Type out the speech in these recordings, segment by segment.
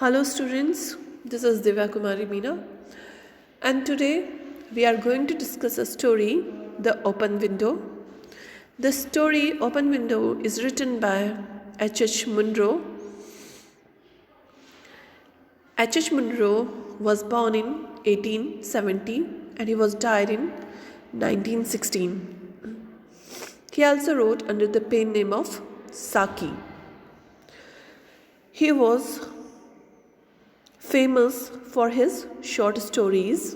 Hello students, this is Divya Kumari Meena, and today we are going to discuss a story, The Open Window. The story Open Window is written by H. Munro. H. Munro was born in 1870 and he was died in 1916. He also wrote under the pen name of Saki. He was famous for his short stories.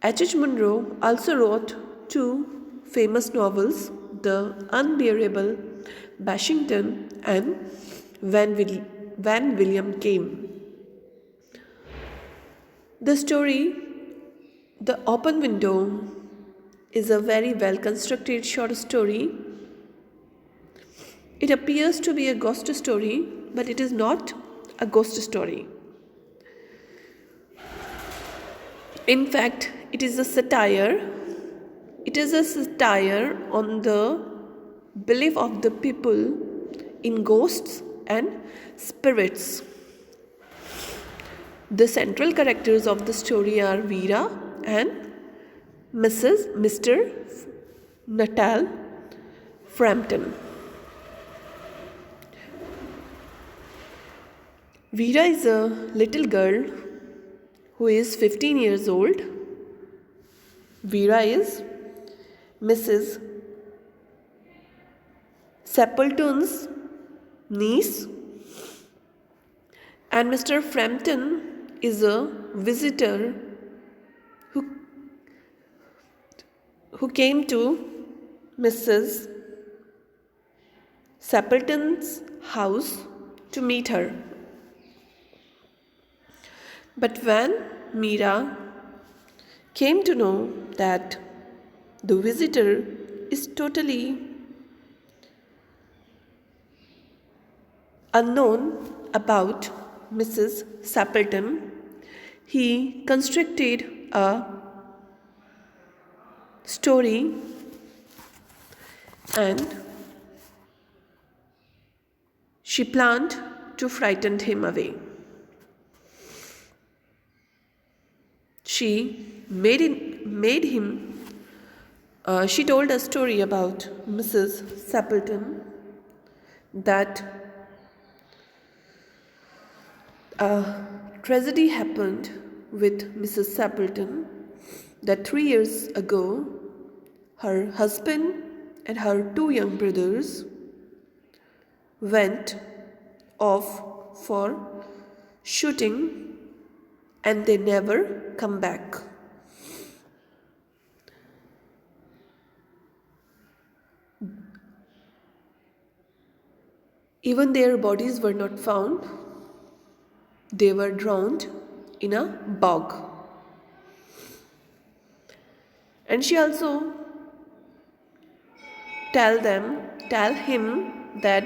H. Munro also wrote two famous novels, The Unbearable Bashington and When William Came. The story, The Open Window, is a very well constructed short story. It appears to be a ghost story, but it is not a ghost story. In fact, it is a satire. It is a satire on the belief of the people in ghosts and spirits. The central characters of the story are Vera and Mr. Natal Frampton. Vera is a little girl who is 15 years old. Vera is Mrs. Stapleton's niece, and Mr. Frampton is a visitor who came to Mrs. Stapleton's house to meet her. But when Meera came to know that the visitor is totally unknown about Mrs. Stapleton, he constructed a story and she planned to frighten him away. She she told a story about Mrs. Stapleton that a tragedy happened with Mrs. Stapleton, that 3 years ago her husband and her two young brothers went off for shooting and they never come back. Even their bodies were not found. They were drowned in a bog. And she also tell him that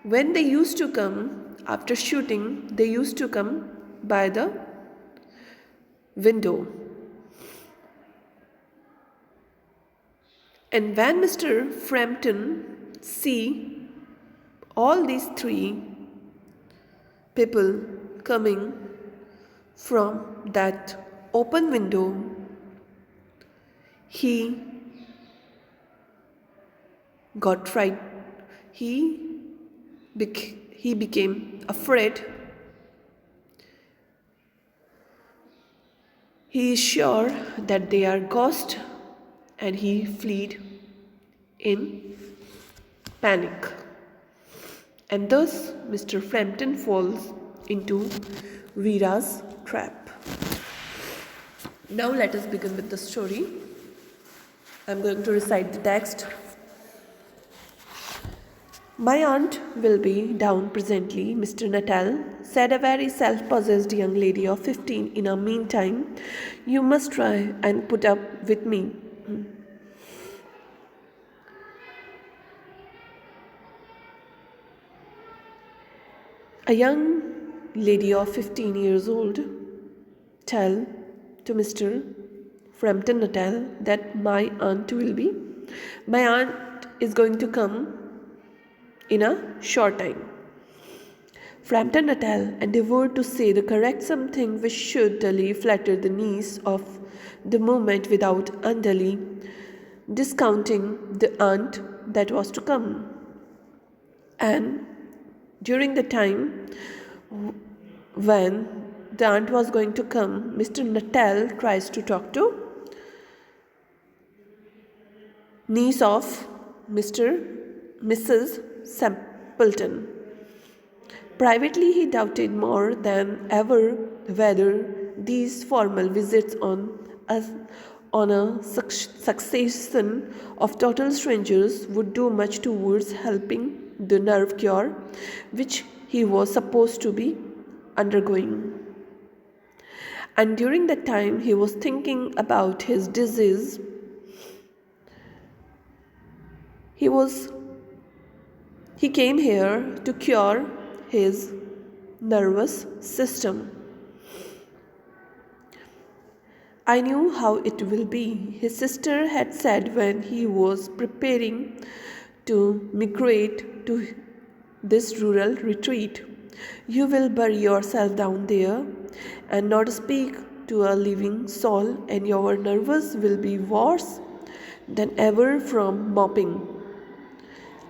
when they used to come after shooting, they used to come by the window. And when Mr. Frampton see all these three people coming from that open window, he got frightened. He became afraid. He is sure that they are ghosts and he fled in panic. And thus Mr. Frampton falls into Vera's trap. Now let us begin with the story. I am going to recite the text. My aunt will be down presently, Mr. Natal, said a very self-possessed young lady of 15. In the meantime, you must try and put up with me. A young lady of 15 years old tell to Mr. Frampton Natal that my aunt is going to come in a short time. Frampton Natal endeavoured to say the correct something which should duly flatter the niece of the moment without unduly discounting the aunt that was to come. And during the time when the aunt was going to come, Mr. Natal tries to talk to niece of Mrs. Sampleton. Privately, he doubted more than ever whether these formal visits on a succession of total strangers would do much towards helping the nerve cure which he was supposed to be undergoing. And during that time, he was thinking about his disease. He came here to cure his nervous system. I knew how it will be, his sister had said when he was preparing to migrate to this rural retreat. You will bury yourself down there and not speak to a living soul, and your nerves will be worse than ever from mopping.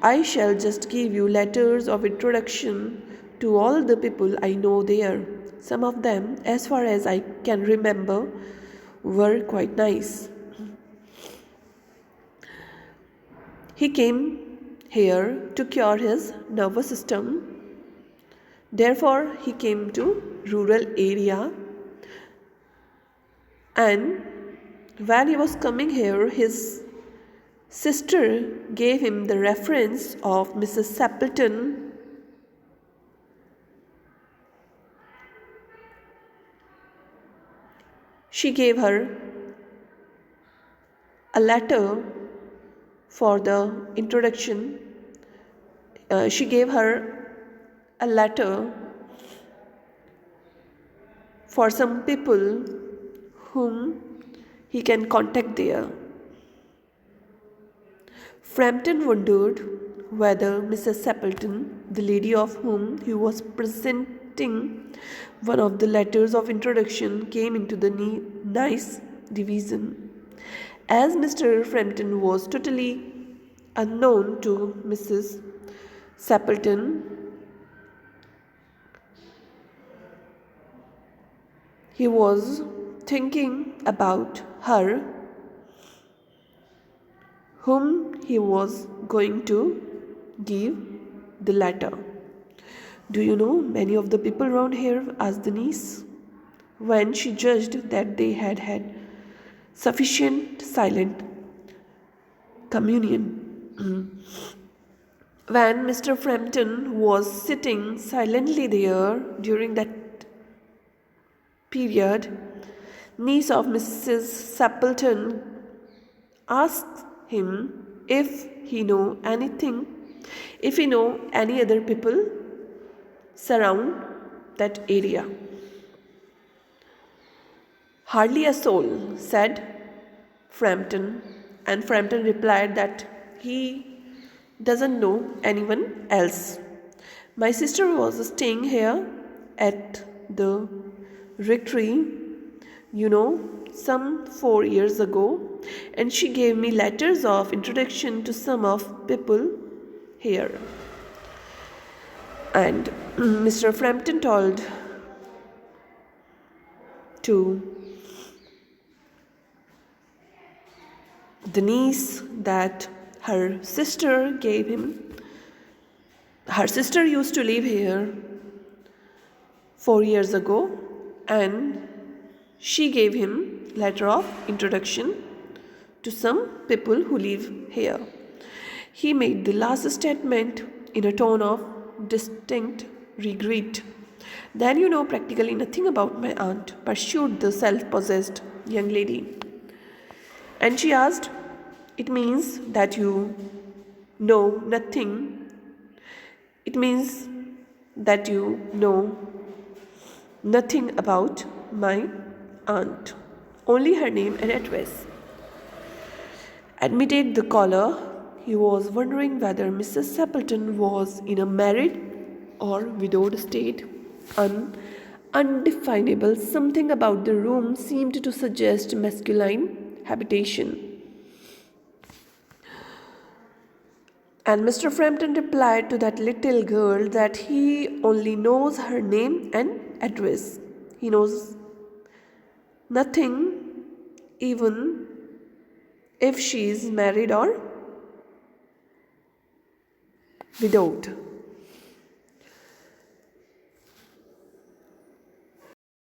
I shall just give you letters of introduction to all the people I know there. Some of them, as far as I can remember, were quite nice. He came here to cure his nervous system. Therefore, he came to rural area, and when he was coming here, his sister gave him the reference of Mrs. Sappleton. She gave her a letter for the introduction. She gave her a letter for some people whom he can contact there. Frampton wondered whether Mrs. Sappleton, the lady of whom he was presenting one of the letters of introduction, came into the nice division. As Mr. Frampton was totally unknown to Mrs. Sappleton, he was thinking about her, whom he was going to give the letter. Do you know many of the people around here? Asked the niece, when she judged that they had had sufficient silent communion. When Mr. Frampton was sitting silently there during that period, niece of Mrs. Sappleton asked him if he know any other people surround that area. Hardly a soul, said Frampton, and Frampton replied that he doesn't know anyone else. My sister was staying here at the rectory, some 4 years ago, and she gave me letters of introduction to some of people here. And Mr. Frampton told to the niece that her sister used to live here 4 years ago, and she gave him letter of introduction to some people who live here. He made the last statement in a tone of distinct regret. Then you know practically nothing about my aunt, pursued the self-possessed young lady. And she asked, it means that you know nothing. It means that you know nothing about my aunt, only her name and address. Admitted the caller, he was wondering whether Mrs. Sappleton was in a married or widowed state, undefinable. Something about the room seemed to suggest masculine habitation. And Mr. Frampton replied to that little girl that he only knows her name and address. He knows nothing, even if she is married or widowed.